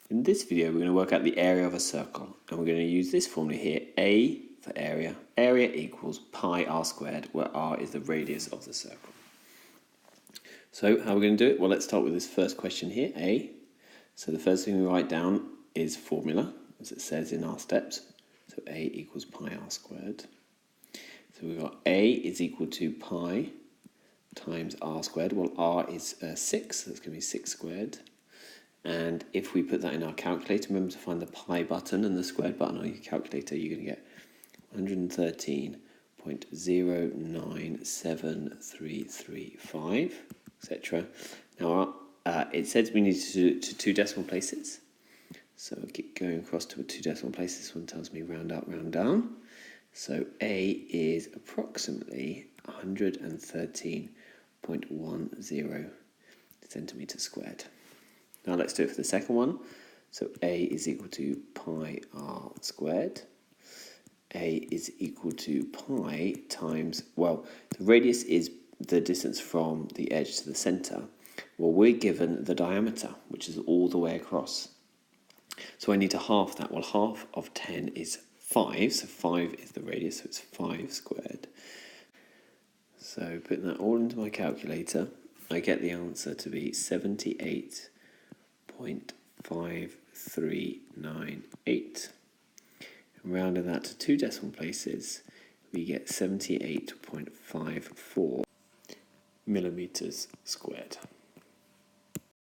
In this video, we're going to work out the area of a circle, and we're going to use this formula here, A for area. Area equals pi r squared, where r is the radius of the circle. So how are we going to do it? Well, let's start with this first question here, A. So the first thing we write down is formula, as it says in our steps. So A equals pi r squared. So we've got A is equal to pi times r squared. Well, r is 6, so it's going to be 6 squared. And if we put that in our calculator, remember to find the pi button and the squared button on your calculator, you're going to get 113.097335, etc. Now, it says we need to do it to 2 decimal places. So I'll keep going across to 2 decimal places. This one tells me round up, round down. So A is approximately 113.10 centimetres squared. Now let's do it for the second one. So A is equal to pi r squared. A is equal to pi times, well, the radius is the distance from the edge to the centre. Well, we're given the diameter, which is all the way across. So I need to half that. Well, half of 10 is 5, so 5 is the radius, so it's 5 squared. So putting that all into my calculator, I get the answer to be 78.5398. Rounding that to 2 decimal places, we get 78.54 millimetres squared.